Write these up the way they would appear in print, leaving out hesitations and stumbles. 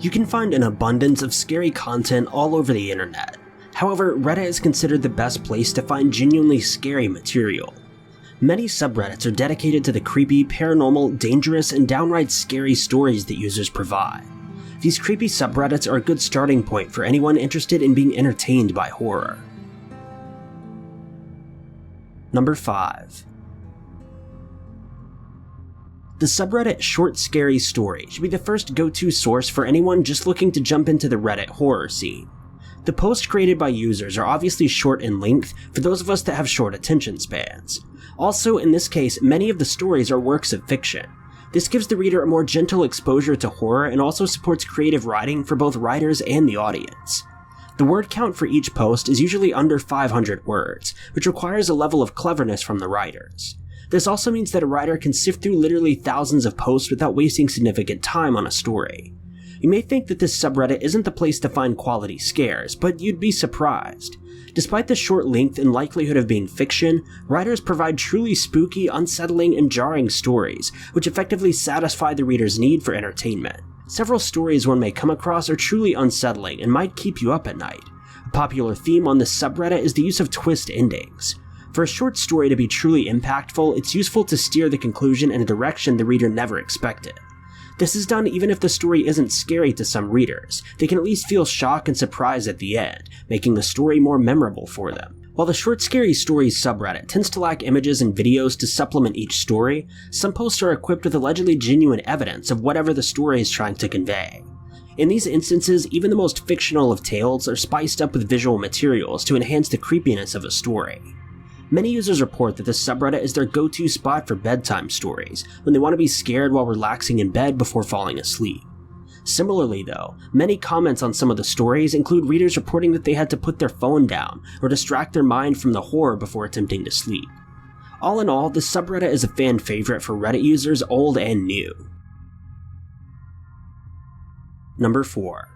You can find an abundance of scary content all over the internet. However, Reddit is considered the best place to find genuinely scary material. Many subreddits are dedicated to the creepy, paranormal, dangerous, and downright scary stories that users provide. These creepy subreddits are a good starting point for anyone interested in being entertained by horror. Number 5. The subreddit Short Scary Story should be the first go-to source for anyone just looking to jump into the Reddit horror scene. The posts created by users are obviously short in length for those of us that have short attention spans. Also, in this case, many of the stories are works of fiction. This gives the reader a more gentle exposure to horror and also supports creative writing for both writers and the audience. The word count for each post is usually under 500 words, which requires a level of cleverness from the writers. This also means that a writer can sift through literally thousands of posts without wasting significant time on a story. You may think that this subreddit isn't the place to find quality scares, but you'd be surprised. Despite the short length and likelihood of being fiction, writers provide truly spooky, unsettling, and jarring stories, which effectively satisfy the reader's need for entertainment. Several stories one may come across are truly unsettling and might keep you up at night. A popular theme on this subreddit is the use of twist endings. For a short story to be truly impactful, it's useful to steer the conclusion in a direction the reader never expected. This is done even if the story isn't scary to some readers. They can at least feel shock and surprise at the end, making the story more memorable for them. While the Short Scary Stories subreddit tends to lack images and videos to supplement each story, some posts are equipped with allegedly genuine evidence of whatever the story is trying to convey. In these instances, even the most fictional of tales are spiced up with visual materials to enhance the creepiness of a story. Many users report that this subreddit is their go-to spot for bedtime stories, when they want to be scared while relaxing in bed before falling asleep. Similarly though, many comments on some of the stories include readers reporting that they had to put their phone down or distract their mind from the horror before attempting to sleep. All in all, this subreddit is a fan favorite for Reddit users old and new. Number 4.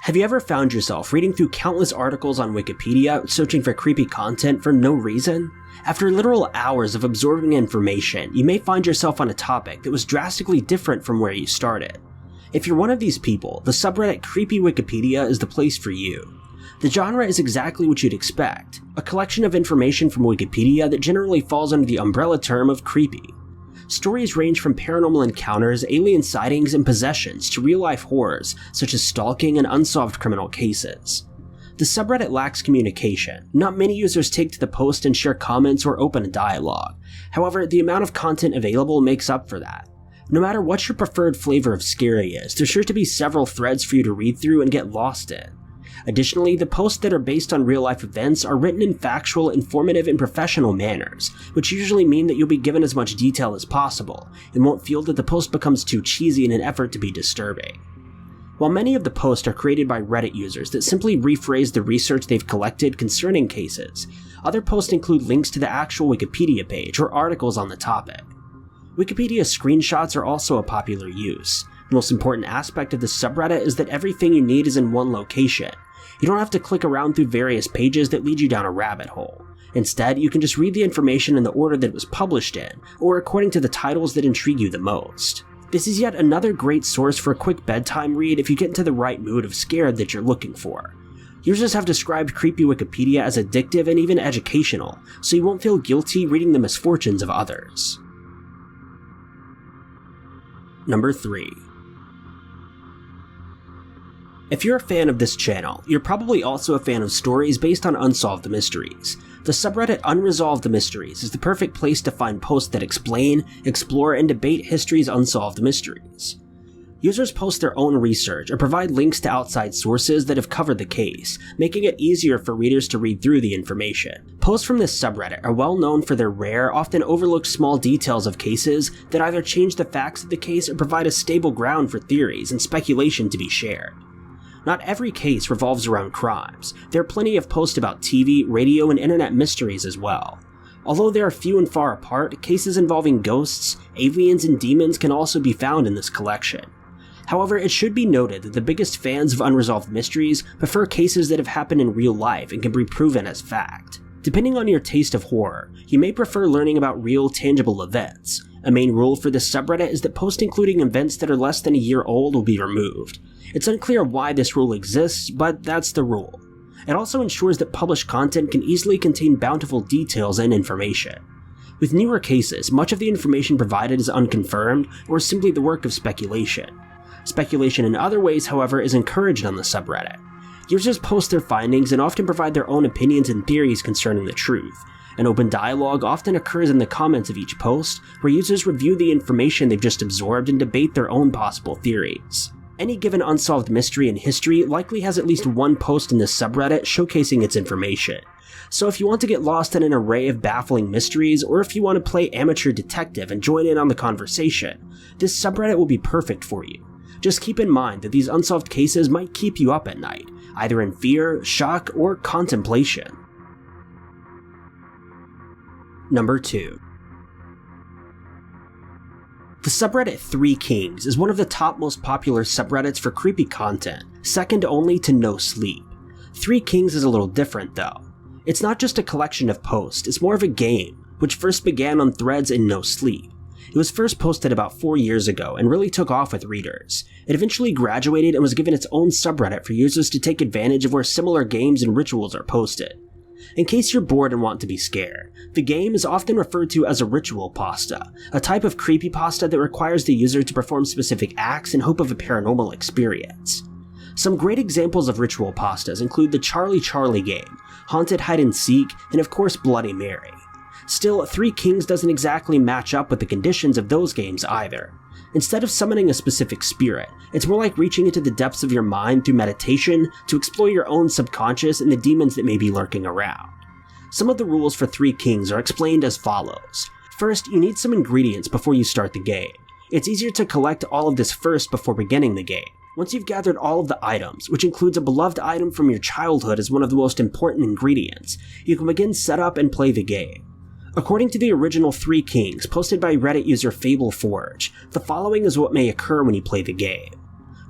Have you ever found yourself reading through countless articles on Wikipedia searching for creepy content for no reason? After literal hours of absorbing information, you may find yourself on a topic that was drastically different from where you started. If you're one of these people, the subreddit Creepy Wikipedia is the place for you. The genre is exactly what you'd expect, a collection of information from Wikipedia that generally falls under the umbrella term of creepy. Stories range from paranormal encounters, alien sightings, and possessions to real-life horrors such as stalking and unsolved criminal cases. The subreddit lacks communication. Not many users take to the post and share comments or open a dialogue. However, the amount of content available makes up for that. No matter what your preferred flavor of scary is, there's sure to be several threads for you to read through and get lost in. Additionally, the posts that are based on real-life events are written in factual, informative, and professional manners, which usually mean that you'll be given as much detail as possible, and won't feel that the post becomes too cheesy in an effort to be disturbing. While many of the posts are created by Reddit users that simply rephrase the research they've collected concerning cases, other posts include links to the actual Wikipedia page or articles on the topic. Wikipedia screenshots are also a popular use. The most important aspect of this subreddit is that everything you need is in one location. You don't have to click around through various pages that lead you down a rabbit hole. Instead, you can just read the information in the order that it was published in, or according to the titles that intrigue you the most. This is yet another great source for a quick bedtime read if you get into the right mood of scared that you're looking for. Users have described Creepy Wikipedia as addictive and even educational, so you won't feel guilty reading the misfortunes of others. Number 3. If you're a fan of this channel, you're probably also a fan of stories based on unsolved mysteries. The subreddit Unresolved Mysteries is the perfect place to find posts that explain, explore, and debate history's unsolved mysteries. Users post their own research or provide links to outside sources that have covered the case, making it easier for readers to read through the information. Posts from this subreddit are well known for their rare, often overlooked small details of cases that either change the facts of the case or provide a stable ground for theories and speculation to be shared. Not every case revolves around crimes. There are plenty of posts about TV, radio, and internet mysteries as well. Although they are few and far apart, cases involving ghosts, aliens, and demons can also be found in this collection. However, it should be noted that the biggest fans of Unresolved Mysteries prefer cases that have happened in real life and can be proven as fact. Depending on your taste of horror, you may prefer learning about real, tangible events. A main rule for this subreddit is that posts including events that are less than a year old will be removed. It's unclear why this rule exists, but that's the rule. It also ensures that published content can easily contain bountiful details and information. With newer cases, much of the information provided is unconfirmed or is simply the work of speculation. Speculation in other ways, however, is encouraged on the subreddit. Users post their findings and often provide their own opinions and theories concerning the truth. An open dialogue often occurs in the comments of each post, where users review the information they've just absorbed and debate their own possible theories. Any given unsolved mystery in history likely has at least one post in this subreddit showcasing its information. So if you want to get lost in an array of baffling mysteries, or if you want to play amateur detective and join in on the conversation, this subreddit will be perfect for you. Just keep in mind that these unsolved cases might keep you up at night, either in fear, shock, or contemplation. Number 2. The subreddit 3 Kings is one of the top most popular subreddits for creepy content, second only to No Sleep. 3 Kings is a little different though. It's not just a collection of posts, it's more of a game, which first began on threads in No Sleep. It was first posted about 4 years ago and really took off with readers. It eventually graduated and was given its own subreddit for users to take advantage of where similar games and rituals are posted. In case you're bored and want to be scared, the game is often referred to as a ritual pasta, a type of creepypasta that requires the user to perform specific acts in hope of a paranormal experience. Some great examples of ritual pastas include the Charlie Charlie game, Haunted Hide and Seek, and of course Bloody Mary. Still, 3 Kings doesn't exactly match up with the conditions of those games either. Instead of summoning a specific spirit, it's more like reaching into the depths of your mind through meditation to explore your own subconscious and the demons that may be lurking around. Some of the rules for 3 Kings are explained as follows. First, you need some ingredients before you start the game. It's easier to collect all of this first before beginning the game. Once you've gathered all of the items, which includes a beloved item from your childhood as one of the most important ingredients, you can begin setup and play the game. According to the original 3 Kings, posted by Reddit user FableForge, the following is what may occur when you play the game.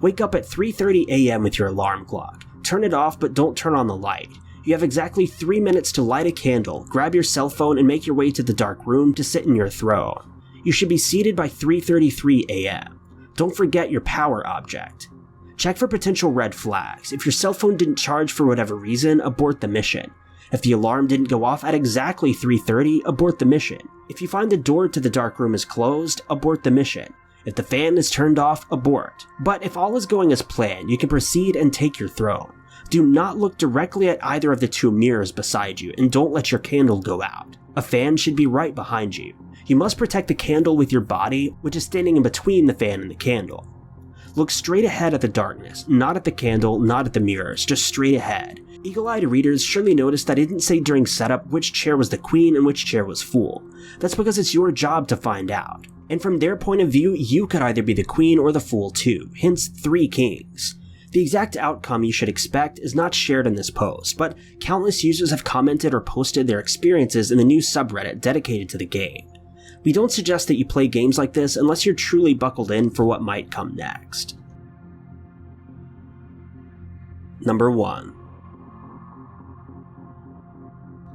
Wake up at 3:30 AM with your alarm clock. Turn it off, but don't turn on the light. You have exactly 3 minutes to light a candle, grab your cell phone, and make your way to the dark room to sit in your throne. You should be seated by 3:33 AM. Don't forget your power object. Check for potential red flags. If your cell phone didn't charge for whatever reason, abort the mission. If the alarm didn't go off at exactly 3:30, abort the mission. If you find the door to the dark room is closed, abort the mission. If the fan is turned off, abort. But if all is going as planned, you can proceed and take your throne. Do not look directly at either of the 2 mirrors beside you, and don't let your candle go out. A fan should be right behind you. You must protect the candle with your body, which is standing in between the fan and the candle. Look straight ahead at the darkness, not at the candle, not at the mirrors, just straight ahead. Eagle-eyed readers surely noticed that I didn't say during setup which chair was the queen and which chair was fool. That's because it's your job to find out. And from their point of view, you could either be the queen or the fool too, hence 3 Kings. The exact outcome you should expect is not shared in this post, but countless users have commented or posted their experiences in the new subreddit dedicated to the game. We don't suggest that you play games like this unless you're truly buckled in for what might come next. Number 1.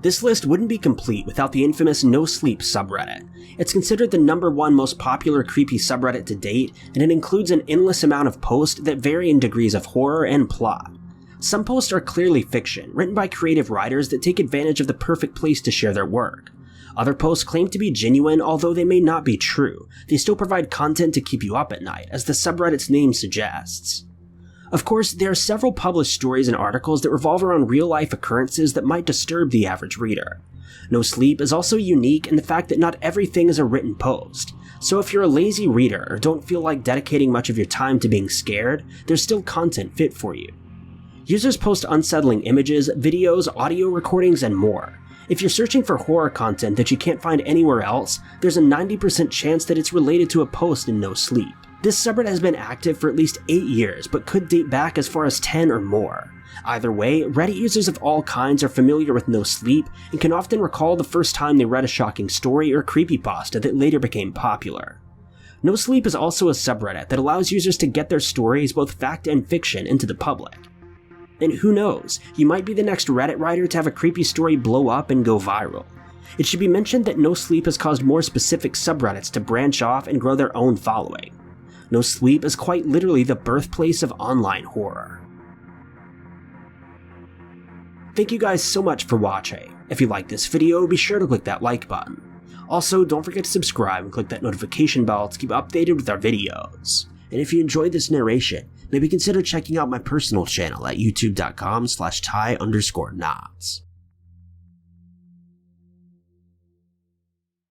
This list wouldn't be complete without the infamous No Sleep subreddit. It's considered the number 1 most popular creepy subreddit to date, and it includes an endless amount of posts that vary in degrees of horror and plot. Some posts are clearly fiction, written by creative writers that take advantage of the perfect place to share their work. Other posts claim to be genuine, although they may not be true. They still provide content to keep you up at night, as the subreddit's name suggests. Of course, there are several published stories and articles that revolve around real-life occurrences that might disturb the average reader. No Sleep is also unique in the fact that not everything is a written post, so if you're a lazy reader or don't feel like dedicating much of your time to being scared, there's still content fit for you. Users post unsettling images, videos, audio recordings, and more. If you're searching for horror content that you can't find anywhere else, there's a 90% chance that it's related to a post in No Sleep. This subreddit has been active for at least 8 years, but could date back as far as 10 or more. Either way, Reddit users of all kinds are familiar with No Sleep and can often recall the first time they read a shocking story or creepypasta that later became popular. No Sleep is also a subreddit that allows users to get their stories, both fact and fiction, into the public. And who knows, you might be the next Reddit writer to have a creepy story blow up and go viral. It should be mentioned that No Sleep has caused more specific subreddits to branch off and grow their own following. No Sleep is quite literally the birthplace of online horror. Thank you guys so much for watching. If you liked this video, be sure to click that like button. Also, don't forget to subscribe and click that notification bell to keep updated with our videos. And if you enjoyed this narration, maybe consider checking out my personal channel at youtube.com/ty_knots.